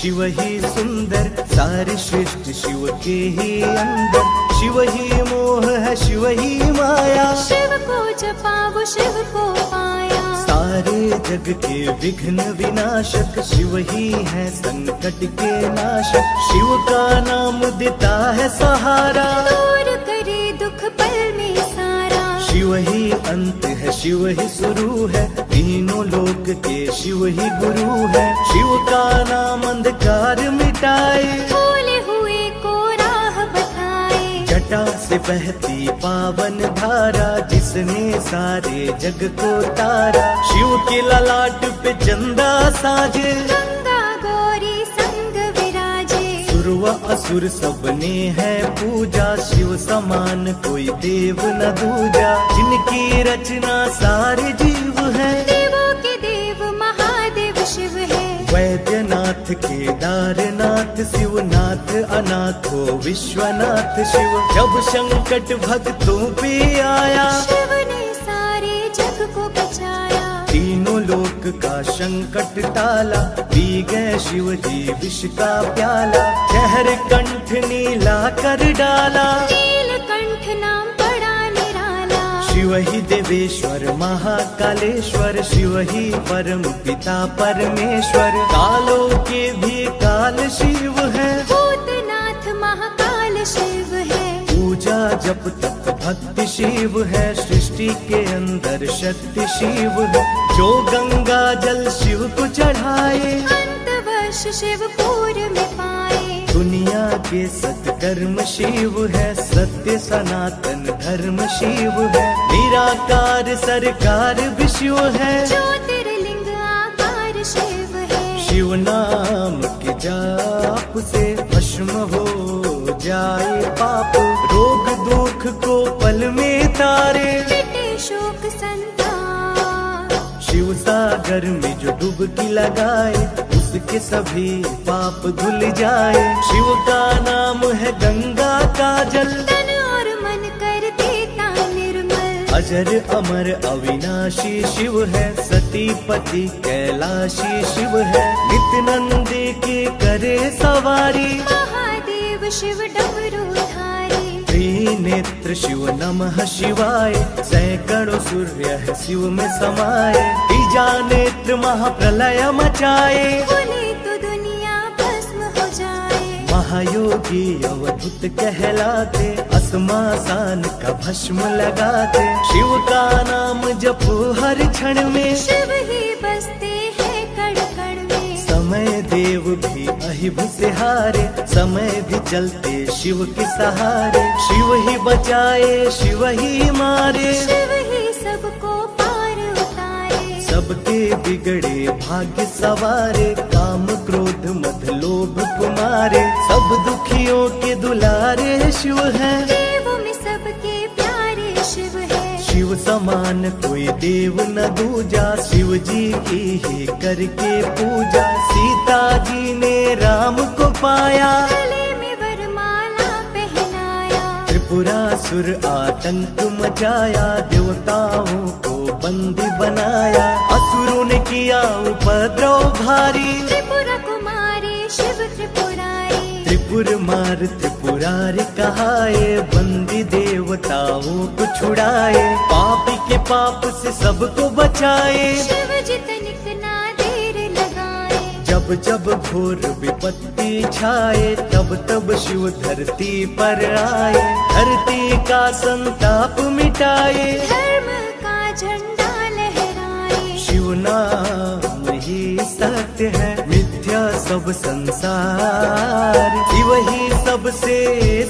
शिव ही सुंदर, सारे सृष्टि शिव के ही अंदर। शिव ही मोह है, शिव ही माया, शिव को जपा वो शिव को पाया। सारे जग के विघ्न विनाशक, शिव ही है संकट के नाशक। शिव का नाम देता है सहारा, दूर करे दुख पल में सारा। शिव ही अंत है, शिव ही शुरू है, तीनों लोक के शिव ही गुरु है। शिव का नाम अंधकार मिटाए, भूले हुए को राह बताए। जटा से बहती पावन धारा, जिसने सारे जग को तारा। शिव के ललाट पे चंदा साजे, गंगा गौरी संग विराजे। सुर व असुर सबने है पूजा, शिव समान कोई देव न दूजा। जिनकी रचना सारे जीव है, देवों के देव महादेव शिव है। वैद्यनाथ केदारनाथ शिवनाथ, अनाथो विश्वनाथ शिव। जब संकट भक्तों पे आया, शिव ने सारे जग को बचाया। तीनों लोक का संकट टाला, पी गए शिव जी विष का प्याला। शहर कंठ नीला कर डाला, नीलकंठ नाम बड़ा निराला। शिव ही देवेश्वर महाकालेश्वर, शिव ही परम पिता परमेश्वर। कालों के भी काल शिव है, भूतनाथ महाकाल शिव है। पूजा जप तप भक्ति शिव है, सृष्टि के अंदर शक्ति शिव है। जो गंगा जल शिव को चढ़ाए, अंतवर्ष शिव पूर में पाए। दुनिया के सत्कर्म शिव है, सत्य सनातन धर्म शिव है। निराकार सरकार भी शिव है, ज्योतिर्लिंग आकार शिव है। शिव नाम के जाप से भस्म हो जाए पाप। रोग दुख को पल में तारे, मिटे शोक संताप। शिव सागर में जो डुबकी लगाए, उसके सभी पाप धुल जाए। शिव का नाम है गंगा का जल, तन और मन कर देता निर्मल। अजर अमर अविनाशी शिव है, सती पति कैलाशी शिव है। नित्यानंद के करे सवारी, महादेव शिव डमरूधारी। त्रिनेत्र शिव नमः शिवाय, सैकड़ों सूर्य है शिव में समाये। तीजा नेत्र महाप्रलय मचाए, बोले तो दुनिया भस्म हो जाए। महायोगी अवधूत कहलाते, अस्मासान का भस्म लगाते। शिव का नाम जपो हर क्षण में, शिव ही बसते हैं कण कण में। समय देव भी अहिब से हारे, समय भी चलते शिव के सहारे। शिव ही बचाए, शिव ही मारे, शिव ही सबको पार उतारे। सबके बिगड़े भाग्य सवारे। काम क्रोध मद लोभ कुमारे, सब दुखियों के दुलारे शिव है। देवों में सबके प्यारे शिव है। शिव समान कोई देव न दूजा, शिव जी की ही करके पूजा। सीता जी ने राम को पाया, गले में वरमाला पहनाया। त्रिपुरासुर आतंक मचाया, देवताओं को बंदी बनाया। असुरों ने किया उपद्रव भारी, त्रिपुरा कुमारी शिव त्रिपुरारी। त्रिपुर मार त्रिपुरारी कहाए, बंदी देवताओं को छुड़ाए। पापी के पाप से सबको बचाए, शिव जी तनिक ना देर लगाए। जब जब घोर विपत्ति छाए, तब तब शिव धरती पर आए। धरती का संताप मिटाए, धर्म का झंडा लहराए। शिव नाम ही सत्य है, मिथ्या सब संसार। शिव ही सबसे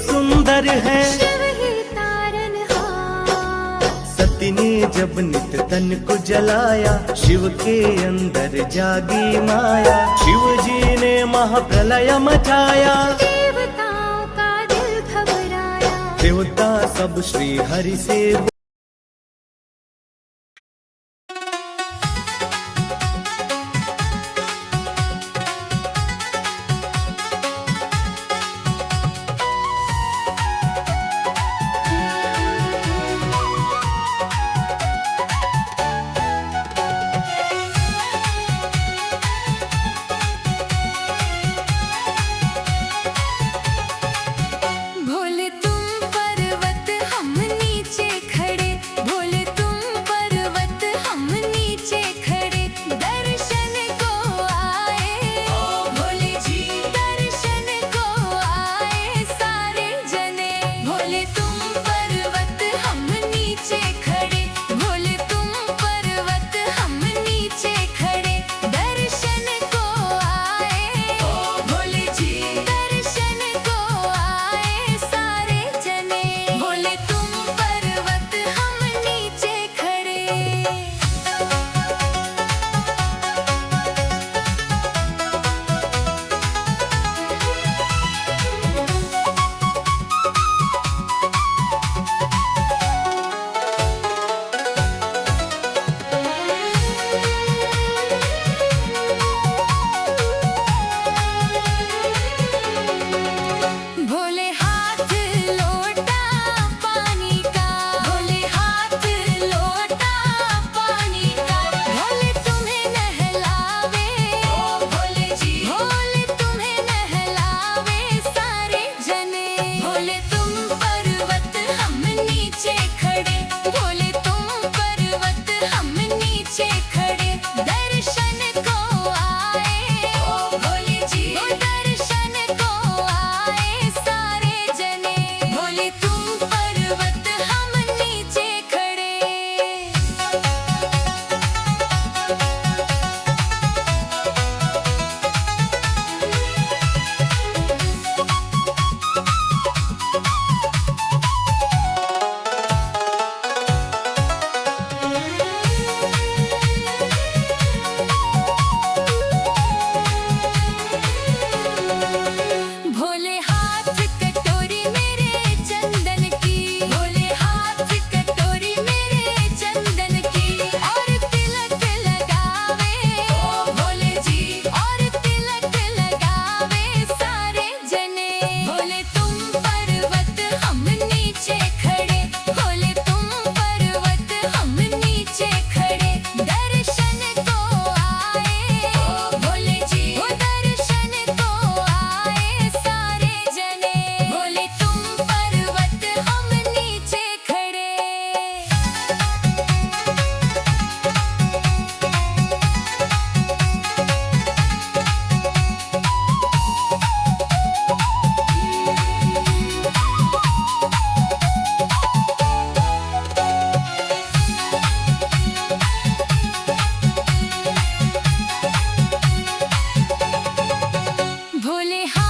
सुंदर है, शिव ही तारनहार। सती ने जब नित तन को जलाया, शिव के अंदर जागी माया। शिव जी ने महाप्रलय मचाया, देवताओं का दिल घबराया। देवता सब श्री हरि से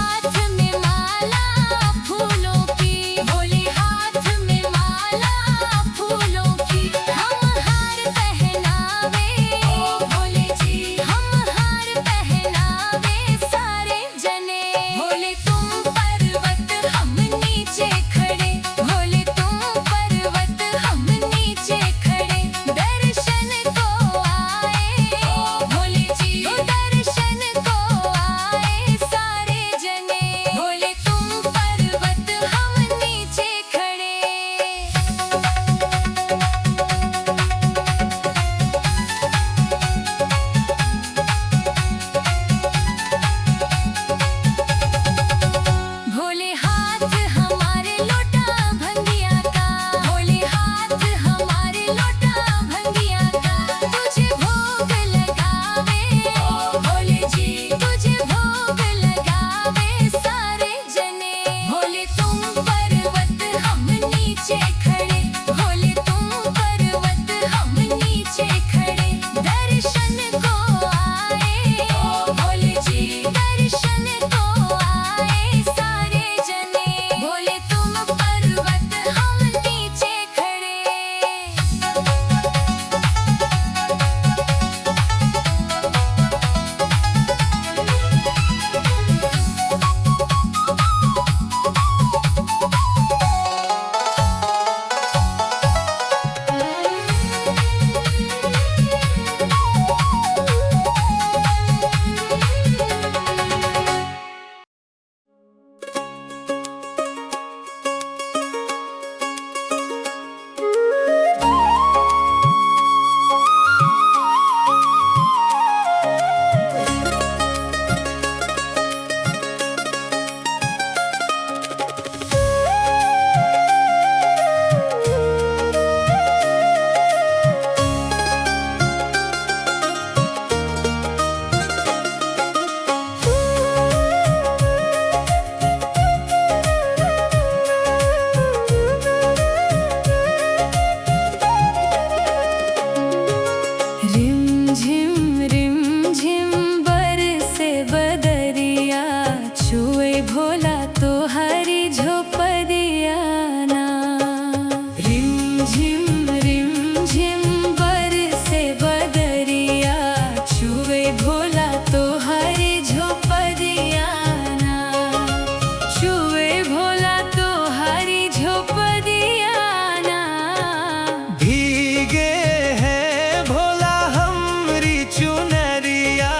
हाथ में माला फूलों की, भोले हाथ में माला फूलों की। हम हार पहनावे ओ भोले जी, हम हार पहनावे सारे जने। भोले तुम पर्वत हम नीचे खड़े, भोले तुम पर्वत हम नीचे खड़े। दर्शन को आए ओ भोले जी, दर्शन को आए सारे जने। भोले तुम पर्वत हम नीचे खड़े। भोले हाथ हमारे लोटा भंगिया का, भोले हाथ हमारे लोटा भंगिया का। तुझे भोग लगावे ओ भोले जी, तुझे भोग लगावे सारे जने। भोले तुम पर्वत हम नीचे खड़े, भोले तुम पर्वत हम नीचे खड़े। दर्शन को आए ओ भोले जी, दर्शन को आए सारे जने। भोले तुम पर्वत हम नीचे खड़े। रिम झिम बरसे बदरिया, छुए भोला तो हरी झोपड़िया ना। रिम झिम बरसे बदरिया, छुए भोला तो हरी झोपड़िया ना। छुए भोला तो हरी झोपड़िया ना। भीगे हैं भोला हमरी चुनरिया,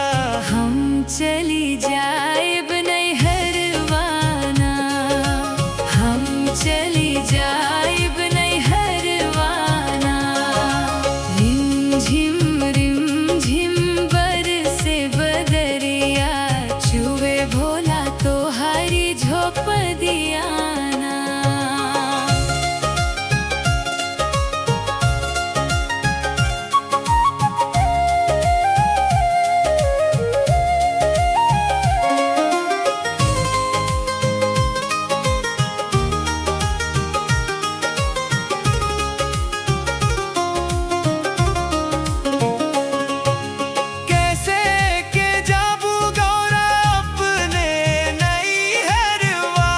हम चली जाएब नैहरवाना, हम चली जाएब नैहरवाना। रिम झिम बरसे बदरिया, छुए भोला तो हरी झोपड़िया ना। कैसे के जाबू गौरा अपने नैहरवा।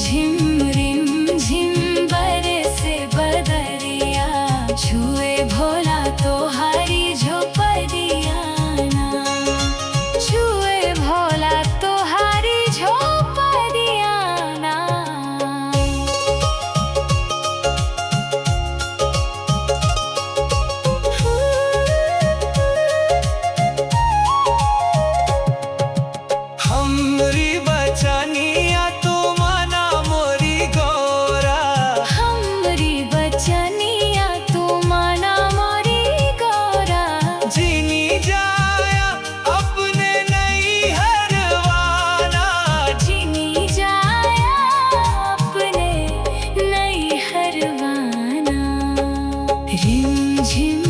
झिम रिम झिम बरसे बदरिया छुए भोला तोहारी झोपड़िया ना छुए भोला तोहारी झोपड़िया ना। हमरी बचनिया तू माना मोरी गौरा, हमरी बचनिया तू माना मोरी गौरा। जीनी जाया अपने नहीं हरवाना, जिनी जाया अपने नहीं हरवाना। रिम झिम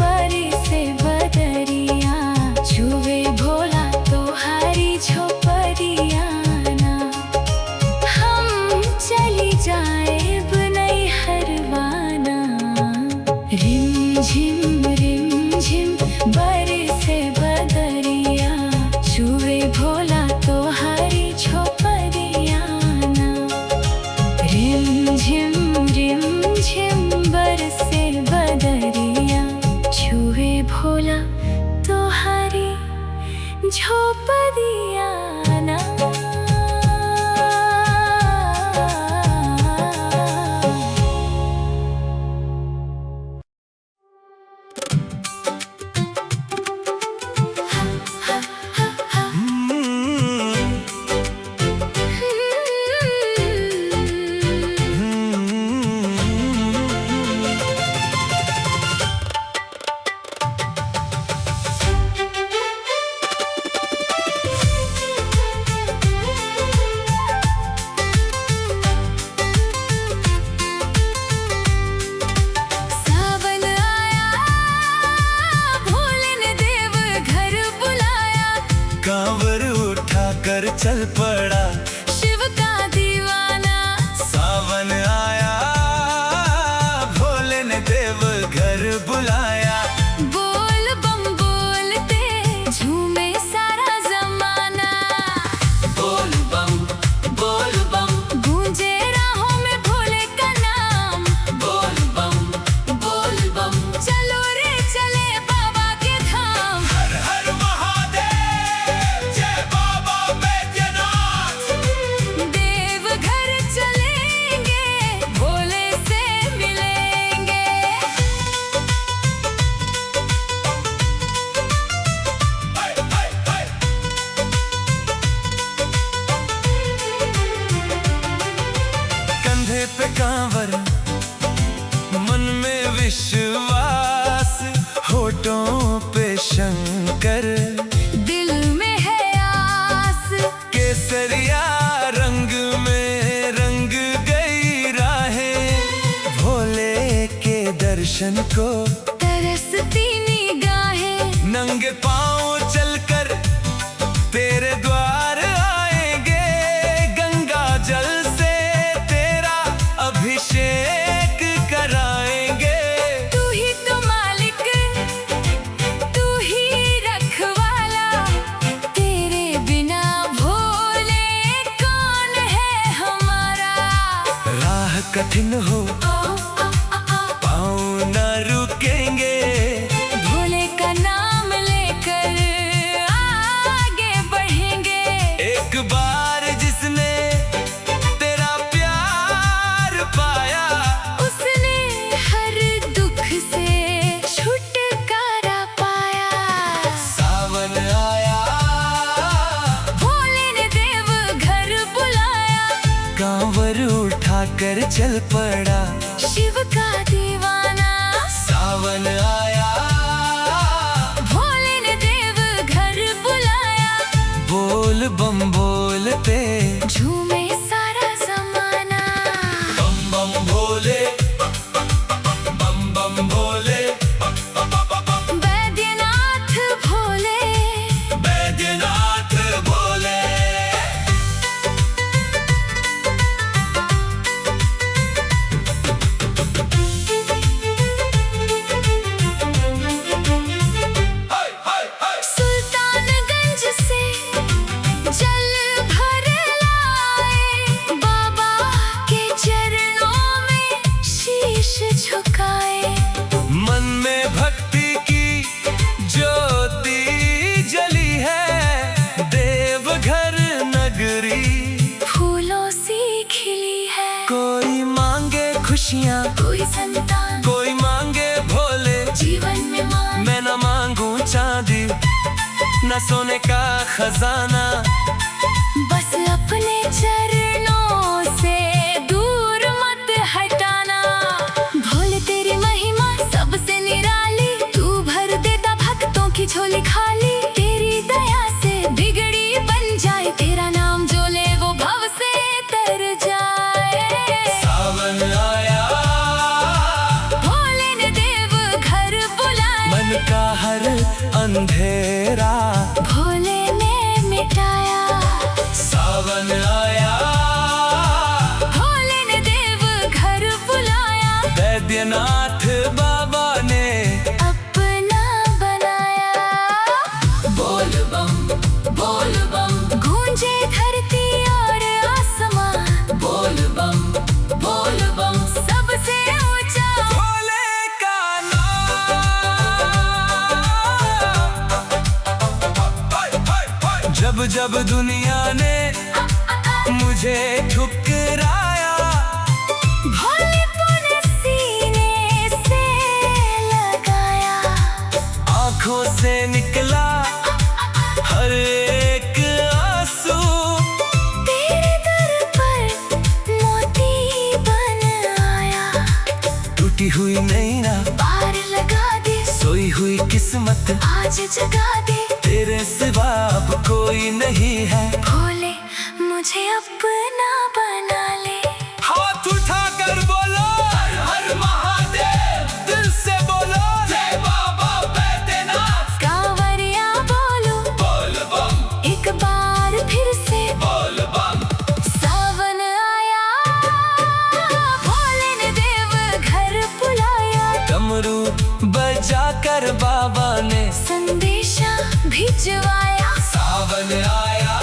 बरसे बदरिया छुए भोला तोहारी झोपड़िया ना हम चली जाएब नहीं हरवाना। रिम झिम बरसे बदरिया छुए भोला तोहारी झोपड़िया ना। रिम झिम बरसे बदरिया छुए भोला तोहारी झोपड़िया ना। सावन आया भोले ने देव घर बुलाया, कांवर उठा कर चल पड़ा। शिव का दीवाना सावन आया भोले ने देव घर बुलाया, बोल बम बोलते झूमे सारा जमाना। बोल बम गूंजे राहों में भोले का नाम, बोल बम चलो रे चले बाबा के धाम। हर हर महादेव, जय बाबा बैद्यनाथ। देव घर चलेंगे भोले से मिलेंगे। हाय हाय हाय। कंधे पे कांवर, मन में विश्वास, होठों पे शंकर, दिल में है आस, केसरिया रंग में रंग गई राहें, भोले के दर्शन को तरसती निगाहें। नंगे पांव चलकर तेरे द्वार आएंगे, गंगा जल से तेरा अभिषेक कराएंगे। तू ही तो मालिक, तू ही रखवाला, तेरे बिना भोले कौन है हमारा। राह कठिन हो पाँव न रुकेंगे, भोले का नाम लेकर आगे बढ़ेंगे। एक बार जिसने तेरा प्यार पाया, उसने हर दुख से छुटकारा पाया। सावन आया भोले ने देव घर बुलाया, कांवर उठा कर चल पड़ा। शिव का दीवाना सावन आया भोले ने देव घर बुलाया, बोल बम बोलते झूमे सारा जमाना। बम बम भोले, बम बम भोले, बैद्यनाथ भोले, बैद्यनाथ भोले। सुल्तानगंज से जल भर लाए, खुशियाँ, कोई संतान, कोई मांगे भोले जीवन में मान। मैं न मांगू चांदी न सोने का खजाना, बस अपने चरणों से दूर मत हटाना। भोले तेरी महिमा सबसे निराली, तू भर देता भक्तों की झोली खाली। तेरी दया से बिगड़ी बन जाए, तेरा नाम जो ले वो भव से तर जाए। सावन आया, भोले ने देव घर बुलाया, मन का हर अंधेरा भोले ने मिटाया। सावन आया, भोले ने देव घर बुलाया, वैद्यनाथ बाबा ने अपना बनाया। बोल बम गूंजे धरती और आसमां, बोल बम सबसे ऊंचा भोले का नाम। जब जब दुनिया ने मुझे ठुकराया, भोलेपन सीने से लगाया। आंखों से निकला हर एक आंसू, तेरे दर पर मोती बन आया। टूटी हुई नैना पार लगा दे, सोई हुई किस्मत आज जगा दे। तेरे सिवा अब कोई नहीं है। भोले मुझे अपना बना ले। हाथ उठाकर बोलो हर हर महादेव, दिल से बोलो जय बाबा बैद्यनाथ। कांवरिया बोलो बोल बम, एक बार फिर से। बोल बम, सावन आया, भोले ने देव घर बुलाया। डमरू बजाकर बाबा ने संदेशा भिजवाया। सावन आया,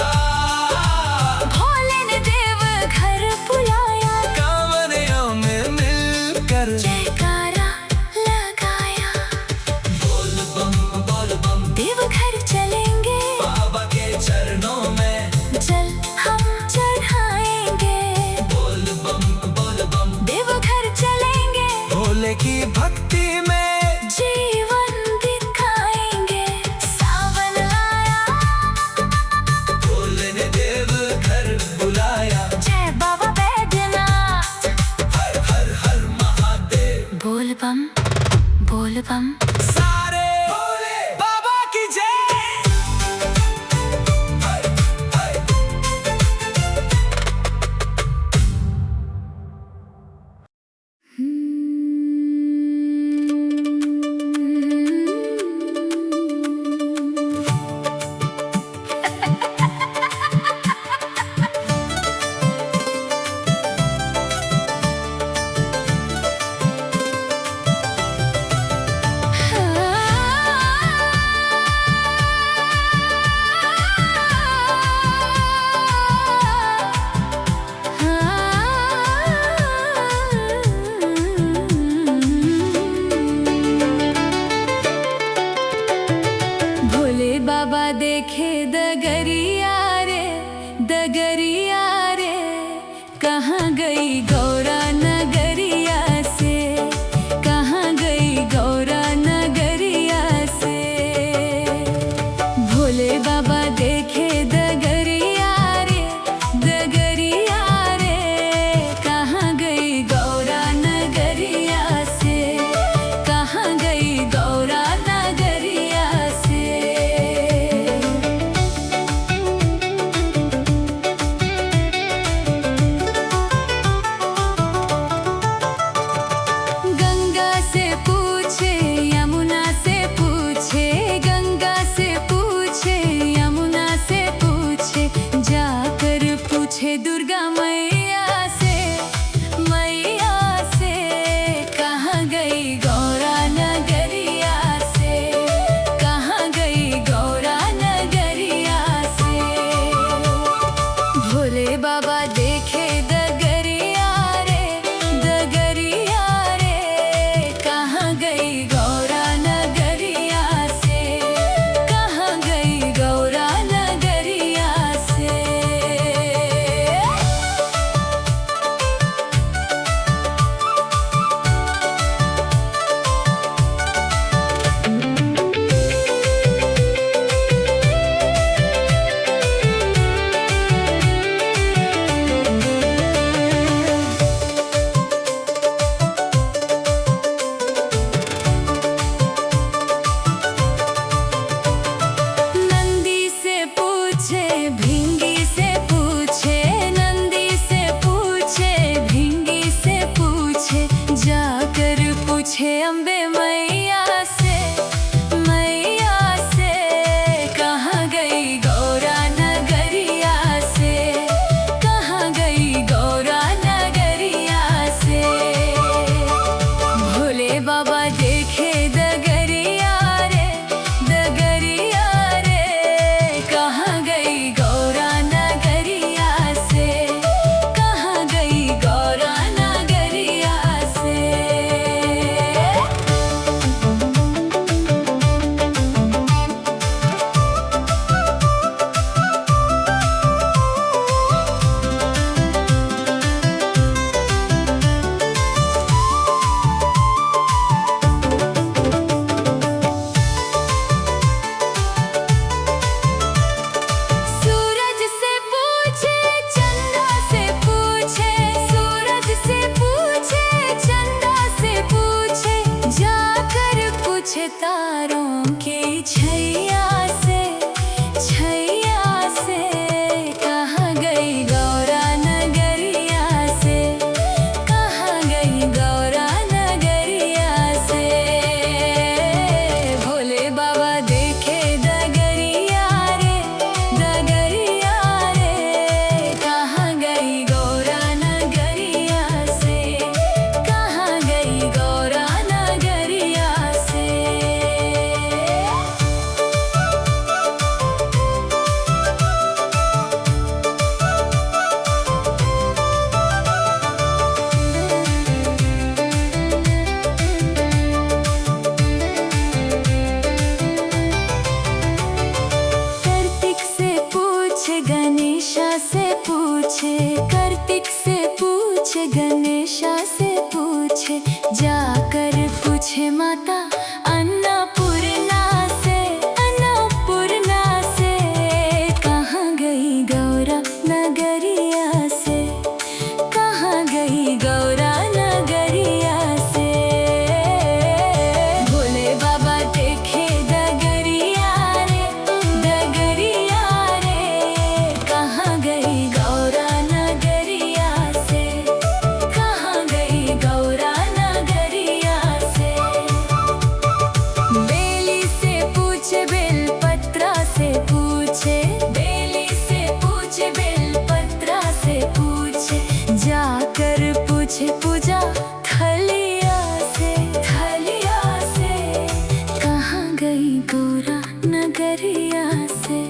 भोले ने देव घर बुलाया, कांवरियों में मिलकर जयकारा लगाया। बोल बम देव घर चलेंगे, बाबा के चरणों में जल हम चढ़ाएंगे। बोल बम देव घर चलेंगे, भोले की भक्ति में जीवन दिखाएंगे। सावन आया, भोले ने देव घर बुलाया। जय बाबा बैद्यनाथ। हर हर हर महादेव। बोल बम सारे भोले बाबा की जय। हाय, हाय। भोले बाबा देखे दगरिया रे, कहाँ गई गौरा नगरिया से। कहाँ गई गौरा नगरिया से। भोले बाबा देखे दगरिया रे, कहाँ गई गौरा नगरिया से। कहाँ गई गौरा नगरिया से। पूछे तारों की छैया से, छैया से कहाँ गई गौरा नगरिया से, कहाँ गई गौरा नगरिया से। भोले बाबा देखे डगरिया रे, डगरिया रे, कहाँ गई गौरा नगरिया से, कहाँ गई गौरा नगरिया से। कार्तिक से पूछे गणेशा से पूछे, कार्तिक से पूछे गणेशा से पूछे, जाकर पूछे माता अन्नपूर्णा से, अन्नपूर्णा से कहाँ गई गौरा नगरिया से, कहाँ गई गौरा नगरिया से। भोले बाबा देखे डगरिया रे, डगरिया रे, कहाँ गई गौरा नगरिया से, कहाँ गई गौरा नगरिया से। बेली से पूछे बेलपत्रा से पूछे, बेली से पूछे बेलपत्रा से पूछे, जाकर पूछे पूजा थलिया से, थलिया से कहाँ गई गौरा नगरिया से,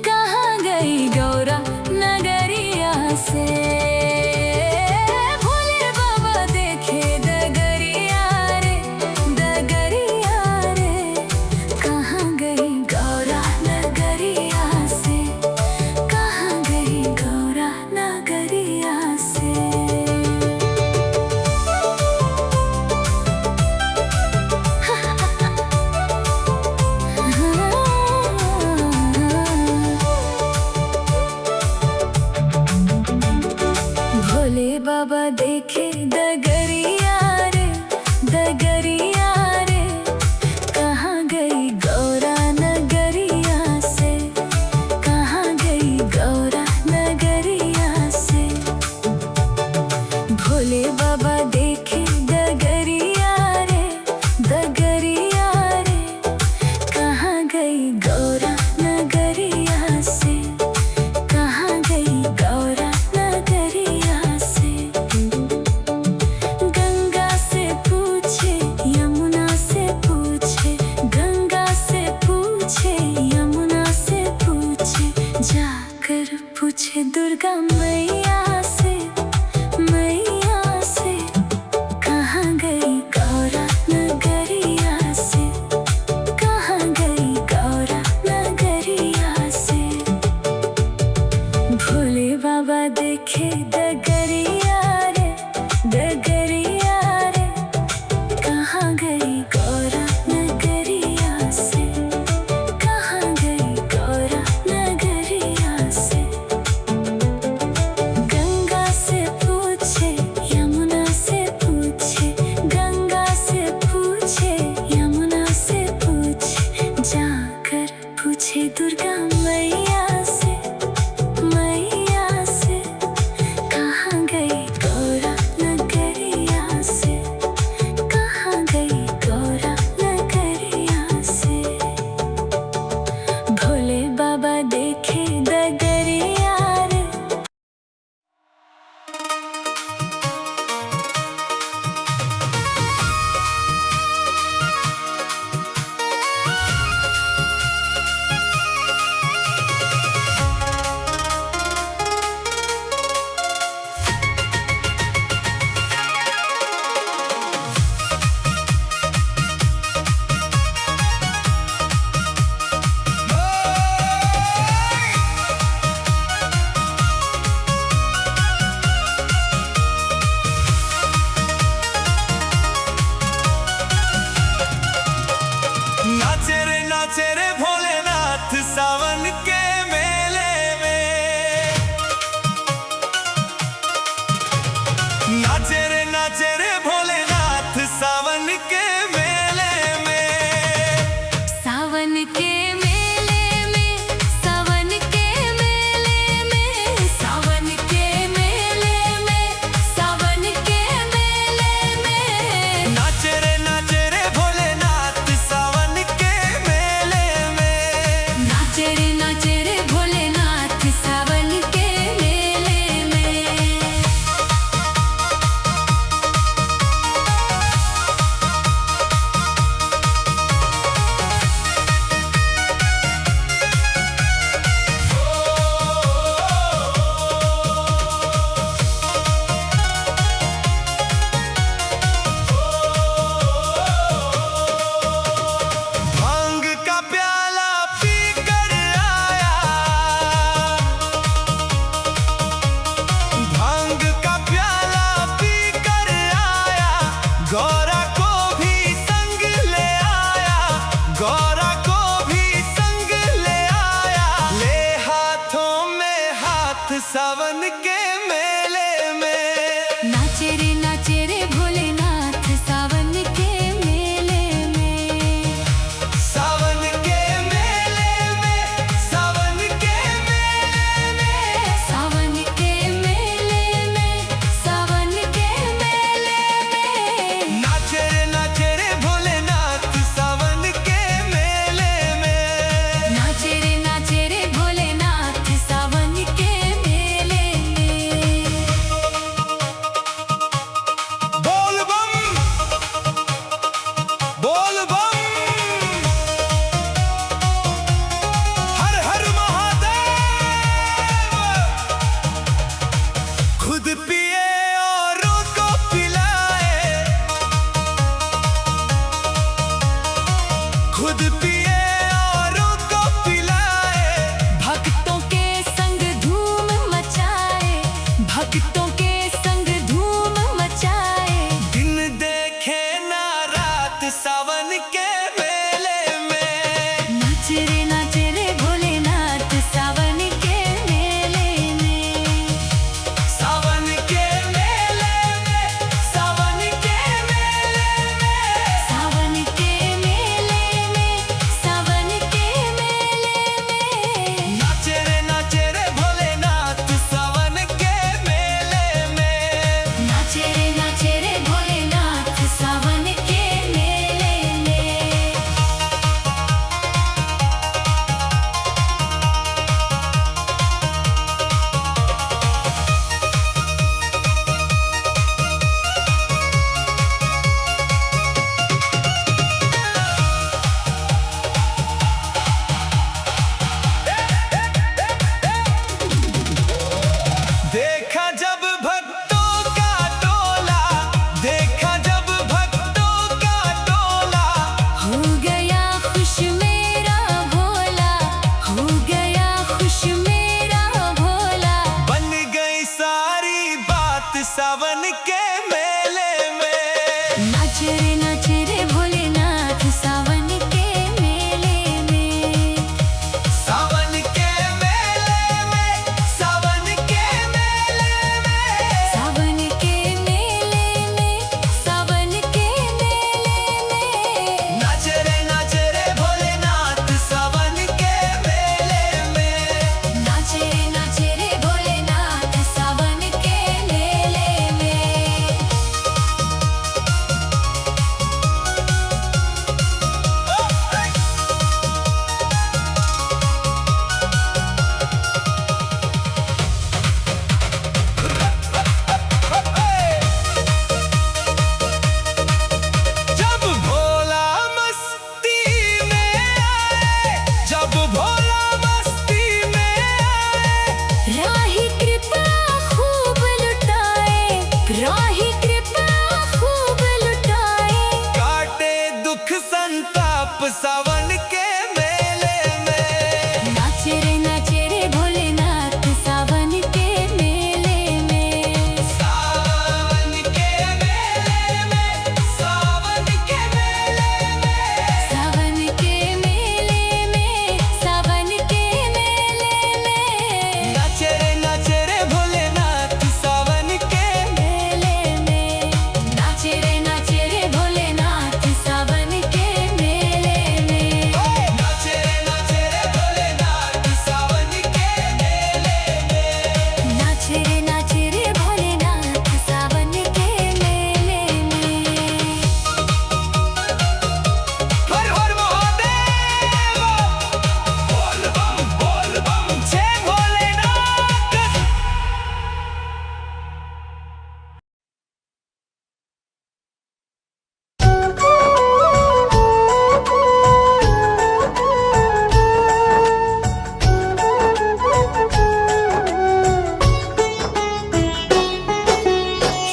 कहाँ गई गौरा नगरिया से। भोले बाबा देखे डगरिया रे, डगरिया रे, कहाँ गई गौरा नगरिया से, कहाँ गई गौरा नगरिया से। भोले बाबा देखे डगरिया रे, डगरिया रे, कहाँ गई गौरा नगरिया से, कहाँ गई गौरा नगरिया से। भोले बाबा देखे डगरिया रे, डगरिया रे, कहाँ गई गौरा नगरिया से, कहाँ गई गौरा नगरिया से। गंगा से पूछे यमुना से पूछे, गंगा से पूछे यमुना से पूछे, जाकर पूछे दुर्गा मैया से, मैया से कहाँ गई गौरा नगरिया से, कहाँ गई गौरा नगरिया से। भोले बाबा देखे डगरिया रे, डगरिया रे, कहाँ गई गौरा नगरिया से, कहाँ गई गौरा नगरिया से। गंगा से पूछे यमुना से पूछे, गंगा से पूछे यमुना से पूछे, जाकर पूछे दुर्गा मैया से, मैया से कहाँ गई गौरा नगरिया से, कहाँ गई गौरा नगरिया से। भोले बाबा देखे डगरिया रे। नाचे रे भोलेनाथ सावन के मेले में, नाचे रे भोलेनाथ सावन के मेले में। सावन के मेले में। नाच रे भोलेनाथ सावन के मेले में। सावन के मेले में, सावन के मेले में, सावन के मेले में, सावन के मेले में। नाच रे भोलेनाथ सावन के मेले में। नाच रे भोलेनाथ सावन के मेले में। जब भोला मस्ती में आए, जब भोला मस्ती में आए, राही कृपा खूब लुटाए, राही कृपा खूब लुटाए। काटे दुख संताप सावन के मेले में। नाच रे भोलेनाथ सावन के मेले में। सावन के मेले में, सावन के मेले में, सावन के मेले में, सावन के मेले में। नाच रे भोलेनाथ सावन के मेले में। नाच रे भोलेनाथ सावन के मेले में। नाच रे भोलेनाथ सावन के मेले में। नाच रे भोलेनाथ सावन के मेले में। हर हर महादेव, बोल बम जय भोलेनाथ।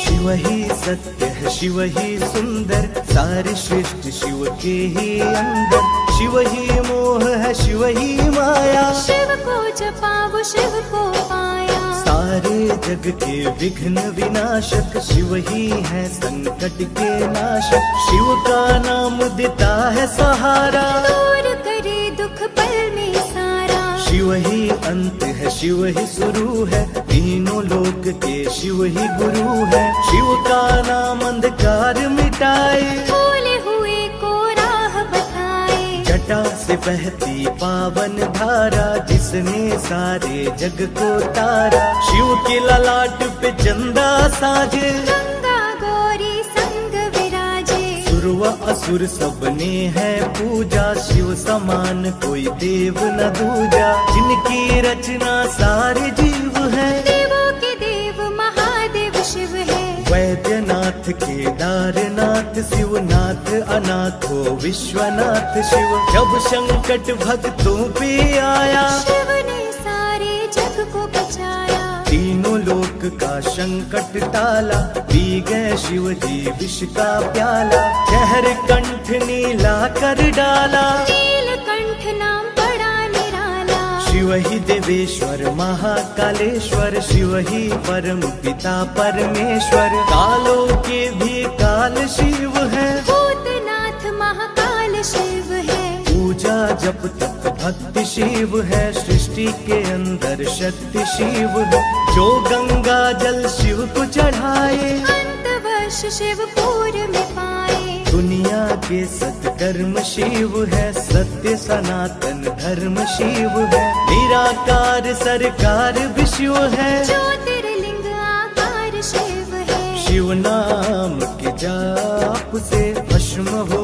शिव ही सत्य है, शिव ही सुंदर, सारी सृष्टि शिव के ही अंदर। शिव ही मोह है, शिव ही माया, शिव को जपा वो शिव को पाया। सारे जग के विघ्न विनाशक शिव ही है, संकट के नाशक। शिव का नाम देता है सहारा, दूर करे दुख पल में सारा। शिव ही अंत है, शिव ही शुरू है, तीनों लोक के शिव ही गुरु है। शिव का नाम अंधकार मिटाए, भोले हुए को राह बताए। जटा से बहती पावन धारा, जिसने सारे जग को तारा। शिव के ललाट पे चंदा साजे, गंगा गौरी संग विराजे। सुर व असुर सबने है पूजा, शिव समान कोई देव न दूजा। जिनकी रचना सारे जीव है, देवों के देव महादेव शिव है। वैद्यनाथ केदारनाथ शिवनाथ, अनाथो विश्वनाथ शिव। जब संकट भक्तों पे आया, शिव ने सारे जग को बचाया। तीनों लोक का संकट टाला, पी गए शिव जी विष का प्याला। जहर कंठ नीला कर डाला, नीलकंठ नाम बड़ा निराला। शिव ही देवेश्वर महाकालेश्वर, शिव ही परम पिता परमेश्वर। कालों के भी काल शिव है, भूतनाथ महाकाल शिव है। पूजा जप तप भक्ति शिव है, सृष्टि के अंदर शक्ति शिव है। जो गंगा जल शिव को चढ़ाए, अंतवर्ष शिव पूर में पाए। दुनिया के सत्कर्म शिव है, सत्य सनातन धर्म शिव है। निराकार सरकार भी शिव है, ज्योतिर्लिंग आकार शिव है। शिव नाम के जाप से भस्म हो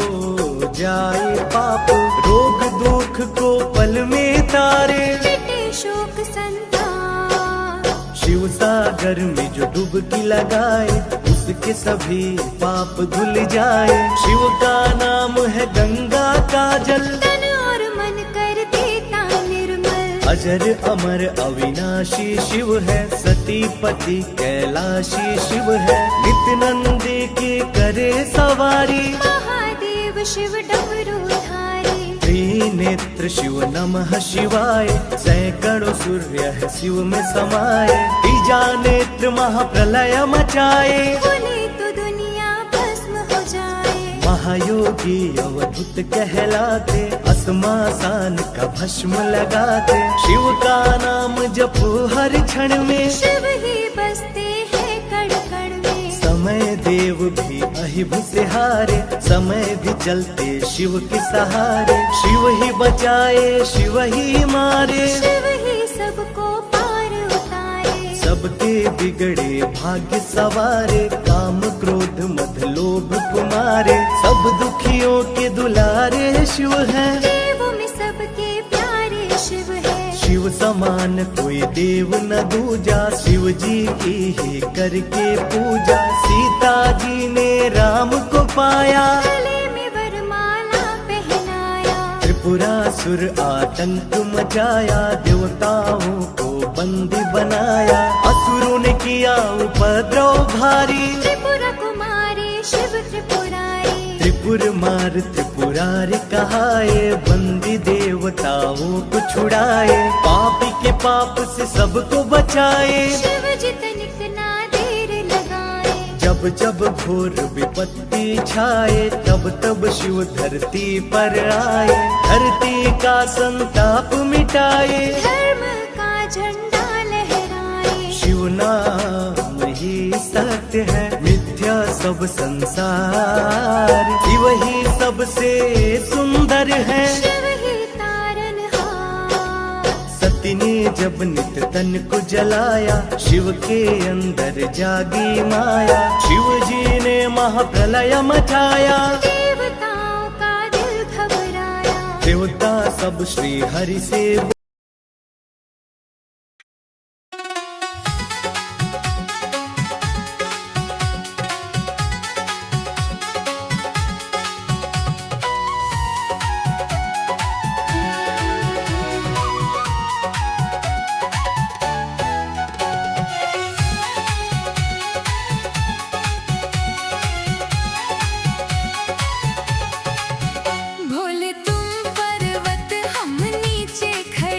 जाए पाप। रोग दुख को पल में तारे, मिटे शोक संताप। शिव सागर में जो डुबकी लगाए, उसके सभी पाप धुल जाए। शिव का नाम है गंगा का जल, तन और मन कर देता निर्मल। अजर अमर अविनाशी शिव है, सती पति कैलाशी शिव है। नित्यानंद के करे सवारी, महादेव शिव डमरू धारी। त्रिनेत्र शिव नमः शिवाय, सैकड़ों सूर्य है शिव में समाये, तीजा नेत्र महाप्रलय मचाए, बोले तो दुनिया भस्म हो जाए। महायोगी अवधूत कहलाते, अस्मासान का भस्म लगाते, शिव का नाम जपो हर क्षण में, शिव ही बसते हैं कण कण में। समय देव भी अहिब से हारे, समय भी चलते शिव के सहारे, शिव ही बचाए शिव ही मारे, शिव ही सबको पार उतारे। सबके बिगड़े भाग्य सवारे, काम क्रोध मद लोभ कुमारे, सब दुखियों के दुलारे शिव है, देवों में सबके प्यारे शिव है। शिव समान कोई देव न दूजा, शिव जी की ही करके पूजा, सीता जी ने राम को पाया, गले में वरमाला पहनाया। त्रिपुरासुर आतंक मचाया, देवताओं को बंदी बनाया, असुरों ने किया उपद्रव भारी, त्रिपुरा कुमारी शिव त्रिपुरारी। त्रिपुर मार त्रिपुरारी कहाए, बंदी देवताओं को छुड़ाए, पापी के पाप से सबको बचाए, शिव जी तनिक ना देर लगाए। जब जब घोर विपत्ति छाए, तब तब शिव धरती पर आए, धरती का संताप मिटाए, धर्म का झंडा लहराए। शिव नाम ही सत्य है, मिथ्या सब संसार, शिव ही सबसे सुंदर है, शिव ही तारनहार। सती ने जब नित तन को जलाया, शिव के अंदर जागी माया, शिव जी ने महाप्रलय मचाया, देवताओं का दिल घबराया। देवता सब श्री हरि से भोले तुम पर्वत हम नीचे खड़े,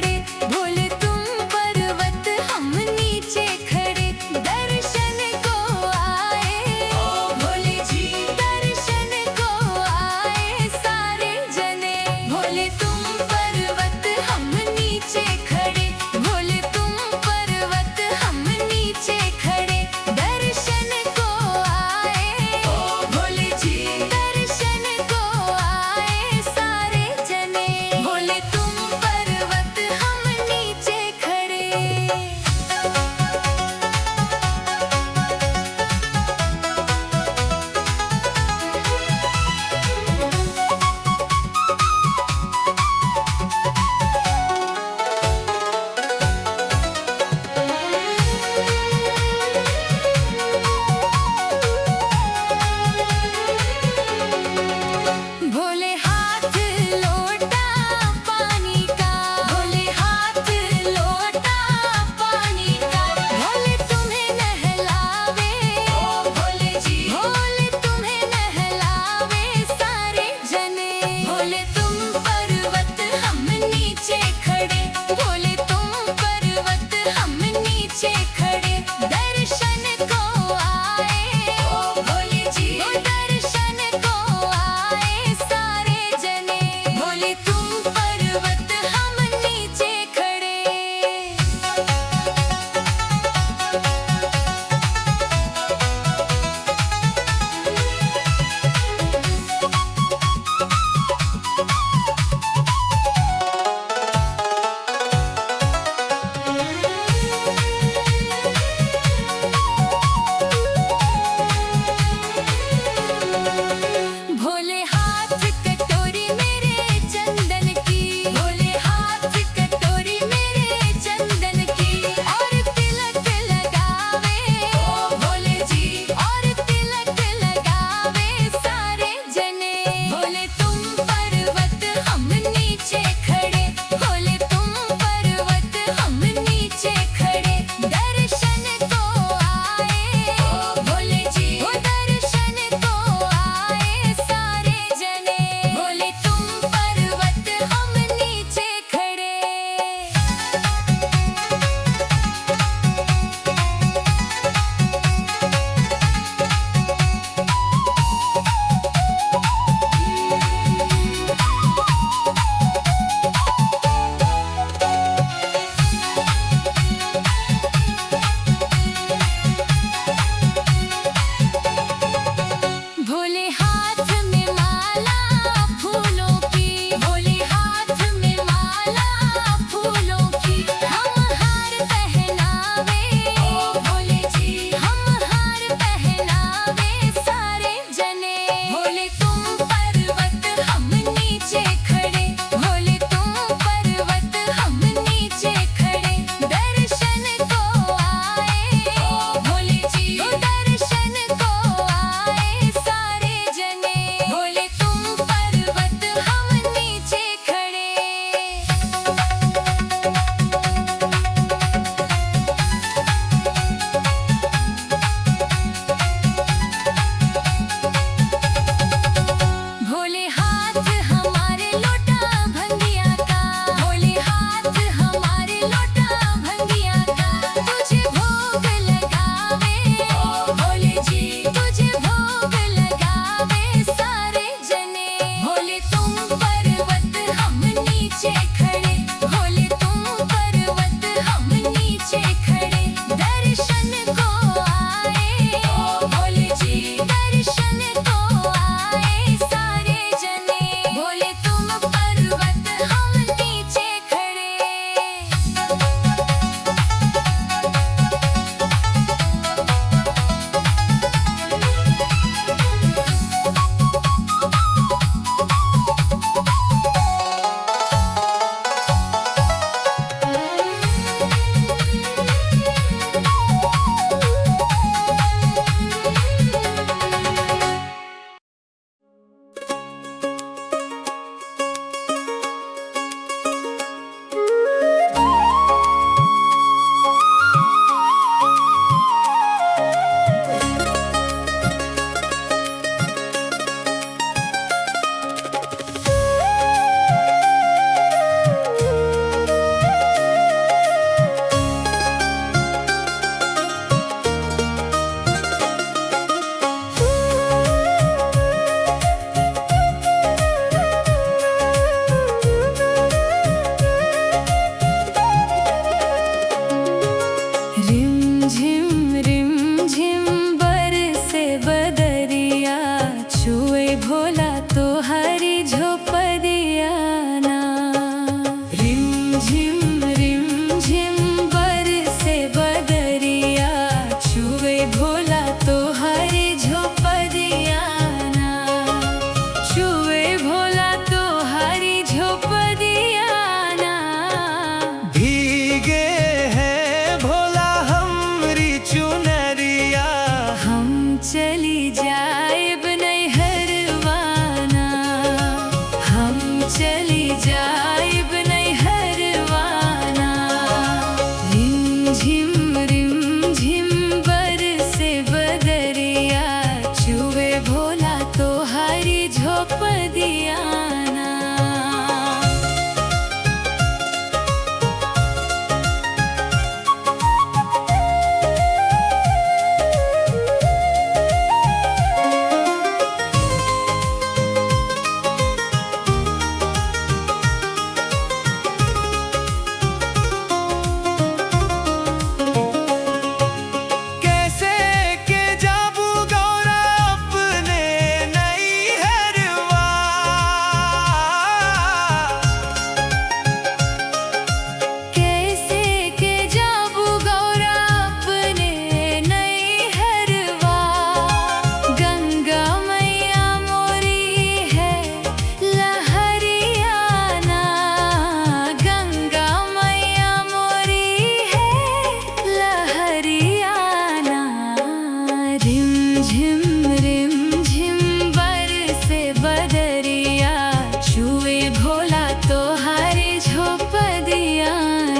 झिम रिम झिम बरसे बदरिया छुए भोला तोहारी झोपदिया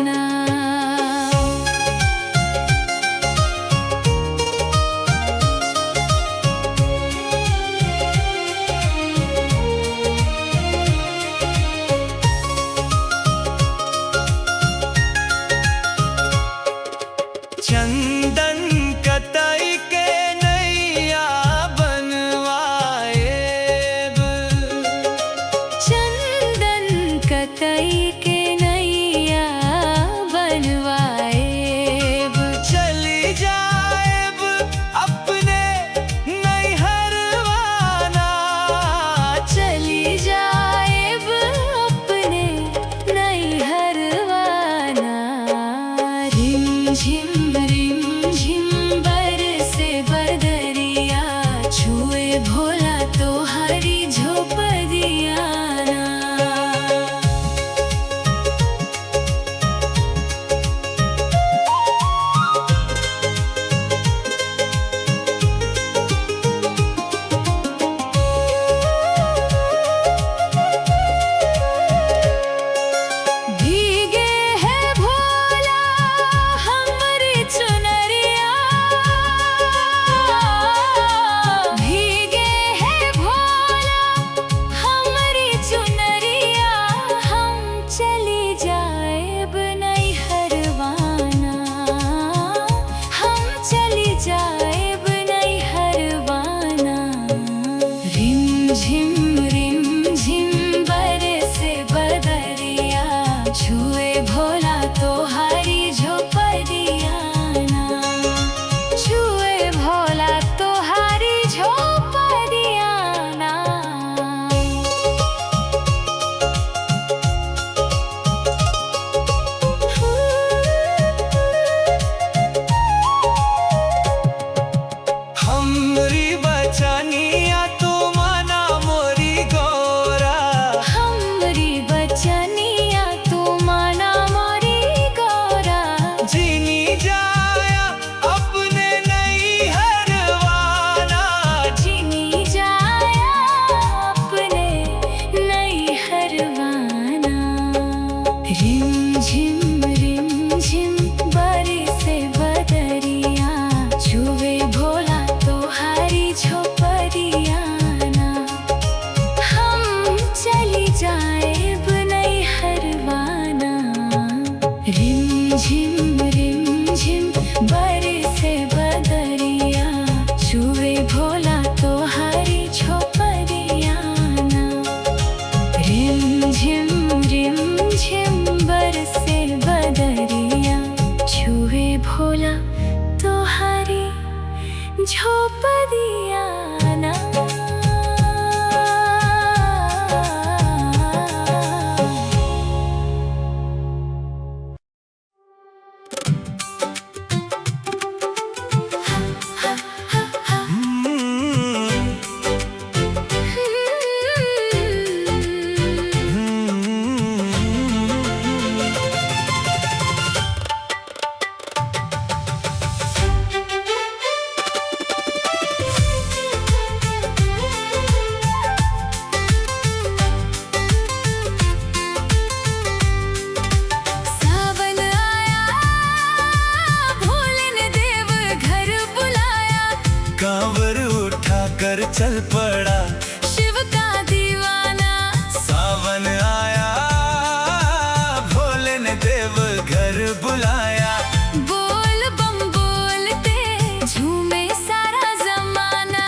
ना। चंदन कतई के नैया बनवाएब, चंदन कतई के नैया बनवाएब, चली जाएब अपने नैहरवाना, चली जाएब अपने नैहरवाना। रिम झिम रिम झिम बरसे बदरिया छुए भोला तोहारी झोपदिया ना। भीगे है भोला हमरी चुनरिया, भीगे है भोला हमरी चुनरिया, हम चली जाएब नैहरवाना, हम चली जाएब नैहरवाना। रिम झिम बरसे बदरिया छुए भोला तोहारी झोपदिया ना, छुए भोला तोहारी झोपदिया ना। हमरी बचनिया तू माना मोरी गौरा, हमरी बचनिया तू माना मोरी गौरा, जीनी जाया अपने नैहरवाना, जिनी जाया अपने नैहरवाना। रिम झिम बरसे बदरिया छुए भोला तोहारी झोपदिया ना, हम चली जाएब नैहरवाना। रिम झिम बरसे बदरिया छुए भोला तोहारी झोपदिया ना। रिम झिम बरसे बदरिया छुए भोला तोहारी झोपदिया ना। सावन आया भोले ने देव घर बुलाया, कांवर उठा कर चल पड़ा, शिव का दीवाना। सावन आया भोले ने देव घर बुलाया, बोल बम बोलते झूमे सारा जमाना,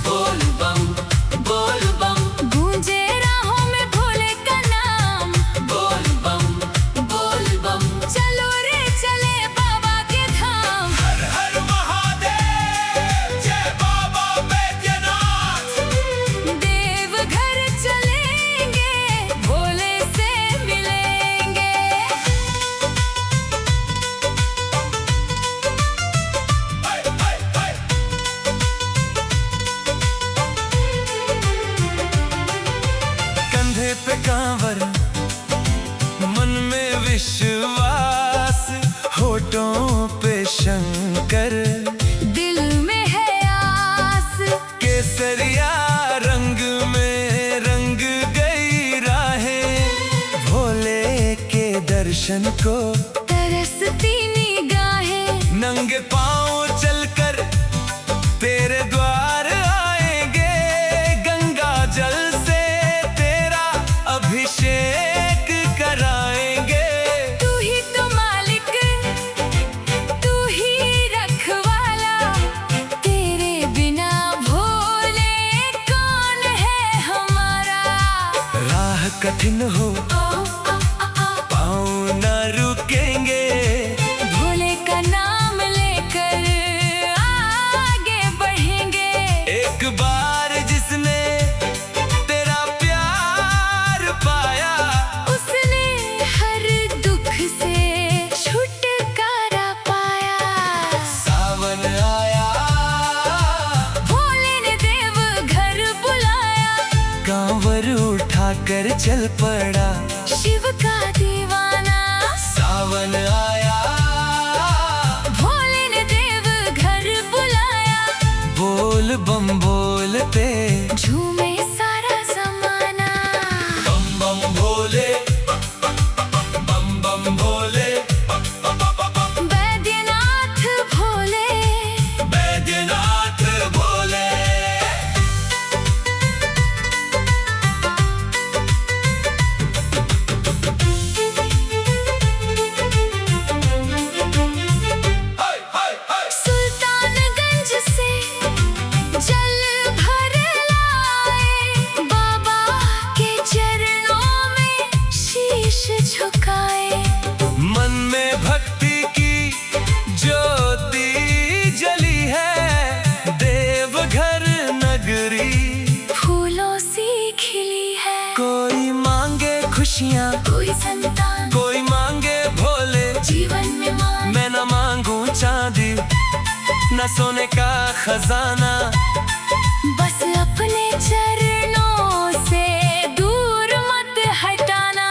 बोल बम गूंजे राहों में भोले का नाम, बोल बम चलो रे चले बाबा के धाम। हर हर महादेव, जय बाबा बैद्यनाथ। दर्शन को तरसती निगाहें, नंगे पांव चलकर तेरे द्वार आएंगे, गंगा जल से तेरा अभिषेक कराएंगे। तू ही तो मालिक, तू ही रखवाला, तेरे बिना भोले कौन है हमारा। राह कठिन हो पाँव न रुकेंगे, भोले का नाम लेकर आगे बढ़ेंगे। एक बार जिसने तेरा प्यार पाया, उसने हर दुख से छुटकारा पाया। सावन आया, भोले ने देव घर बुलाया, कांवर उठाकर चल पड़ा, शिव का दीवाना। सावन आया, भोले ने देव घर बुलाया, बोल बम बोलते झूमे सारा जमाना। बम बम भोले, बम बम भोले, बैद्यनाथ भोले, बैद्यनाथ भोले। सुल्तानगंज से जल भर लाए, बाबा के चरणों में शीश झुकाए। मन में भक्ति की ज्योति जली है, देवघर नगरी फूलों सी खिली है, कोई मांगे खुशियाँ, कोई संतान, कोई मांगे भोले। जीवन में मान, मैं न मांगू चांदी न सोने का खजाना, बस अपने चरणों से दूर मत हटाना।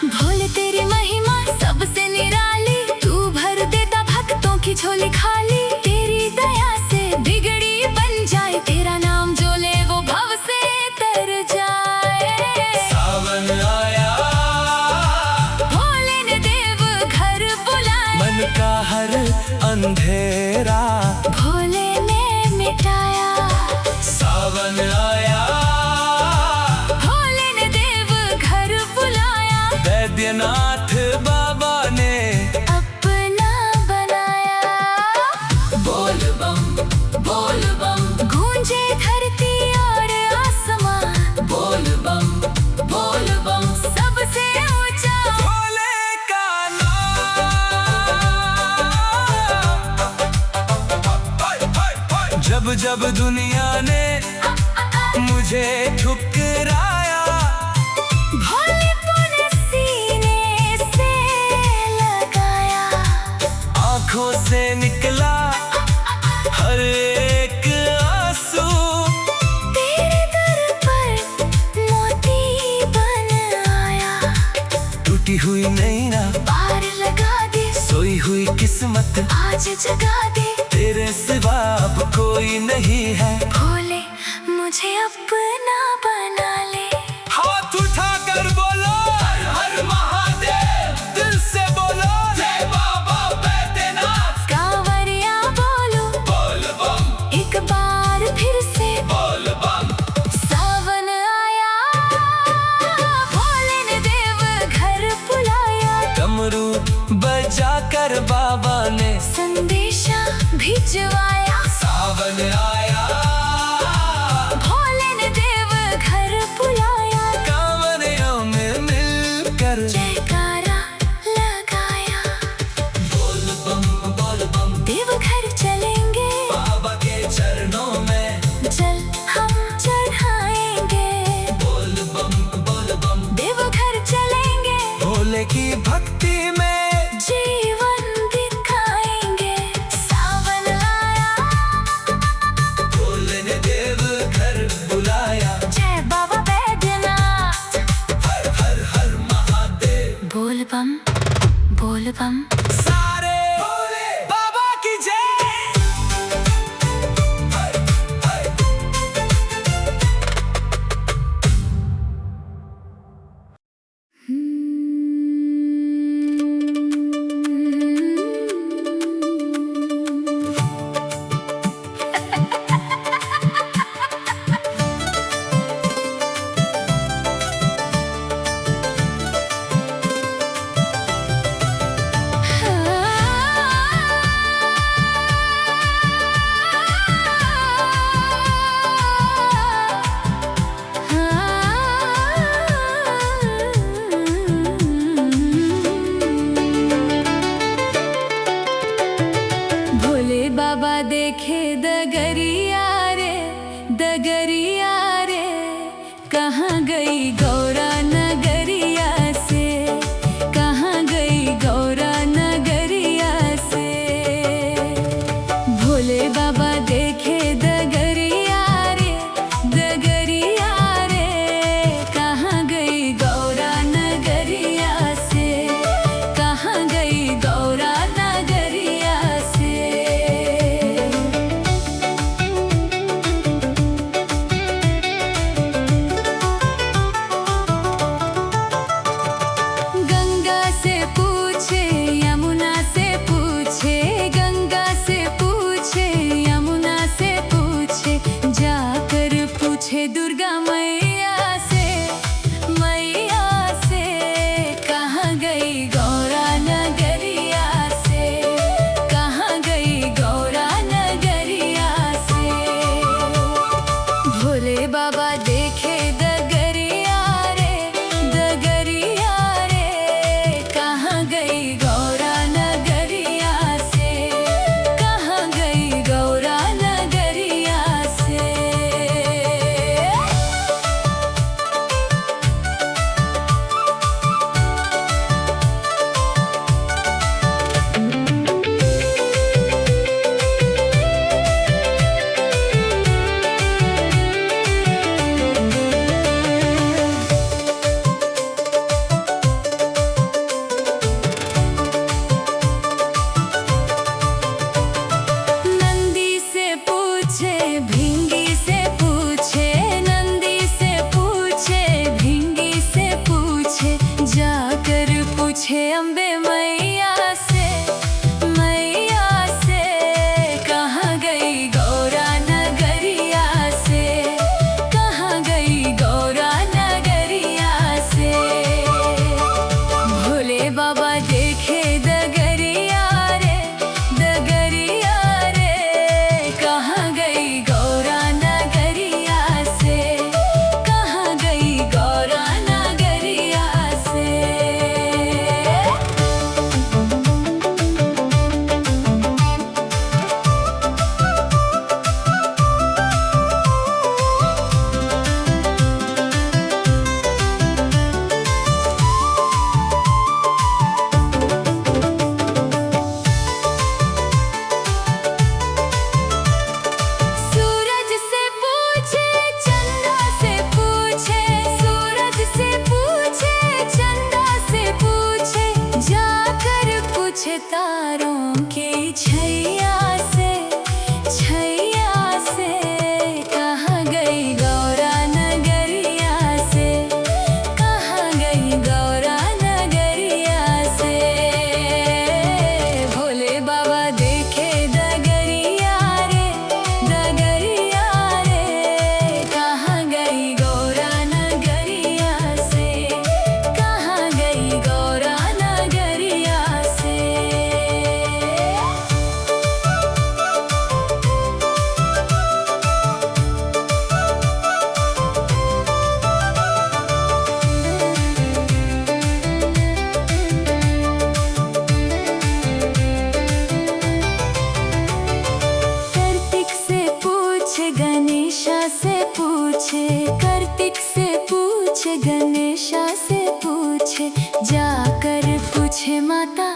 भोले तेरी महिमा सबसे निराली, तू भर देता भक्तों की झोली खाली। तेरी दया से बिगड़ी बन जाए, तेरा नाम जो ले वो भव से तर जाए। सावन आया, भोले ने देव घर बुलाया, मन का हर अंधेरा भोले ने मिटाया। सावन आया, भोले ने देव घर बुलाया, बैद्यनाथ बाबा ने अपना बनाया। बोल बम गूंजे धरती और आसमां, बोल बम सबसे ऊंचा भोले का नाम। जब जब दुनिया ने मुझे ठुकराया, भोलेपन सीने से लगाया। आंखों से निकला हर एक आंसू, तेरे दर पर मोती बन आया। टूटी हुई नैना पार लगा दे, सोई हुई किस्मत, आज जगा दे। तेरे सिवा अब कोई नहीं है। भोले मुझे अपना बना ले। हाथ उठाकर बोलो हर हर महादेव, दिल से बोलो जय बाबा बैद्यनाथ। कांवरिया बोलो बोल बम, एक बार फिर से, बोल बम। सावन आया, भोले ने देव घर बुलाया। डमरू बजाकर बाबा ने संदेशा भिजवाया, सावन आया, भोले ने देव घर बुलाया। कांवरियों में मिलकर जयकारा लगाया, बोल बम देव घर चलेंगे, बाबा के चरणों में जल हम चढ़ाएंगे। बोल बम देव घर चलेंगे, भोले की भक्ति में जीवन दिखाएंगे। सावन आया, पूछे, कार्तिक से पूछे, गणेशा से पूछे, जाकर पूछे माता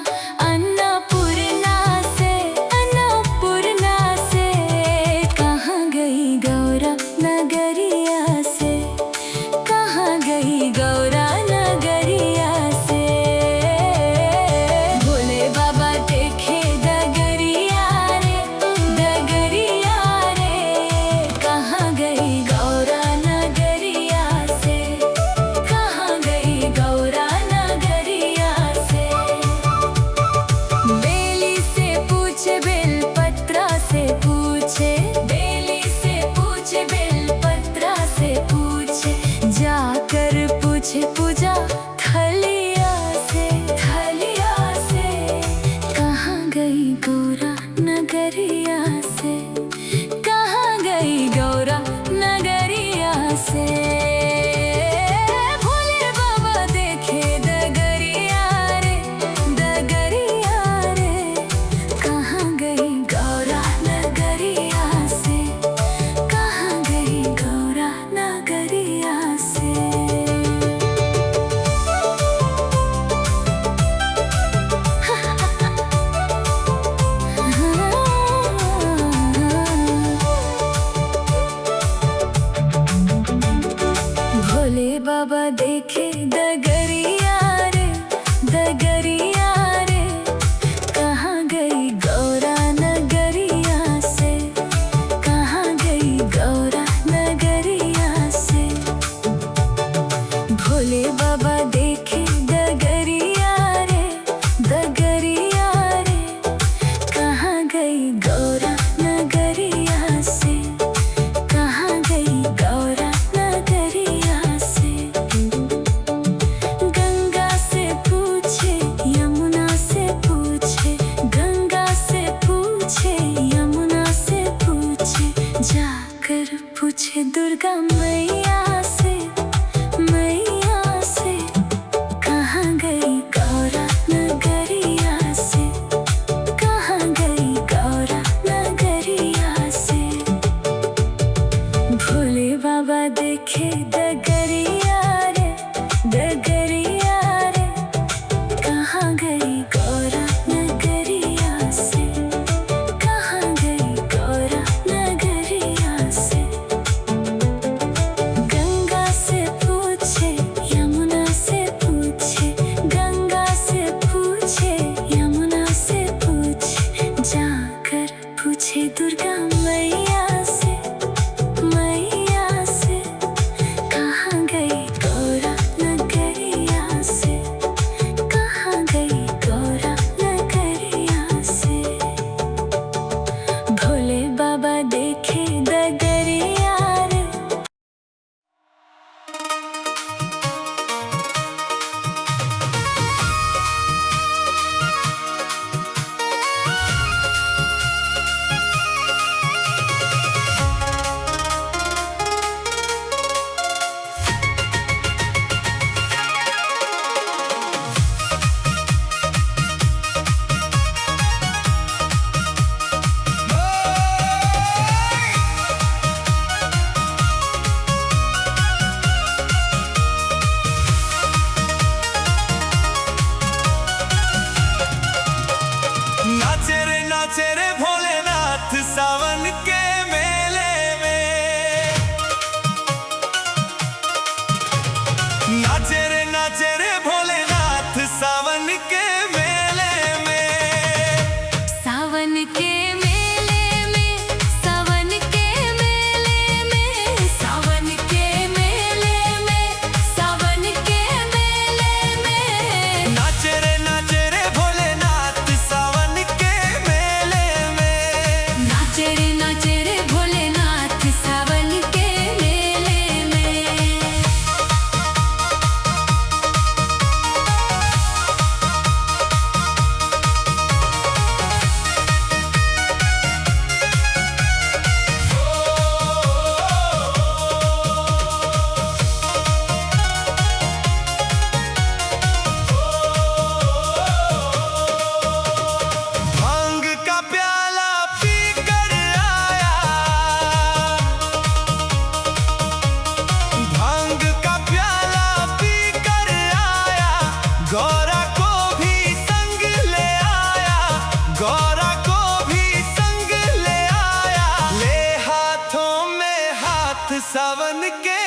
अन्नपूर्णा से, अन्नपूर्णा से। कहाँ गई गौरा नगरिया से, कहाँ गई गौरा नगरिया से। भोले बाबा देखे डगरिया रे, डगरिया रे। कहाँ गई गौरा नगरिया से, कहाँ गई गौरा नगरिया से। बेली से पूछे, बेलपत्रा से पूछे, बेली से पूछे, बेलपत्रा से पूछे, जाकर पूछे पूजा थलिया से, थलिया से। कहाँ गई गौरा नगरिया से, कहाँ गई गौरा नगरिया से। भोले बाबा देखे डगरिया रे, डगरिया रे। कहाँ गई गौरा नगरिया से, कहाँ गई गौरा नगरिया से। भोले बाबा देखे डगरिया रे, डगरिया रे। कहाँ गई गौरा नगरिया से, कहाँ गई गौरा नगरिया से। भोले बाबा देखे डगरिया रे, डगरिया रे। कहाँ गई गौरा नगरिया से, कहाँ गई गौरा नगरिया से। गंगा से पूछे, यमुना से पूछे, गंगा से पूछे, यमुना से पूछे, जाकर पूछे दुर्गा मैया से, मैया से। कहाँ गई गौरा नगरिया से, कहाँ गई गौरा नगरिया से। भोले बाबा देखे डगरिया रे, डगरिया रे। कहाँ गई गौरा नगरिया से, कहाँ गई गौरा नगरिया से। गंगा से पूछे, यमुना से पूछे, गंगा से पूछे, यमुना से पूछे, जाकर पूछे दुर्गा मैया से, मैया से। कहाँ गई गौरा नगरिया से, कहाँ गई गौरा नगरिया से। भोले बाबा देखे डगरिया रे। सावन के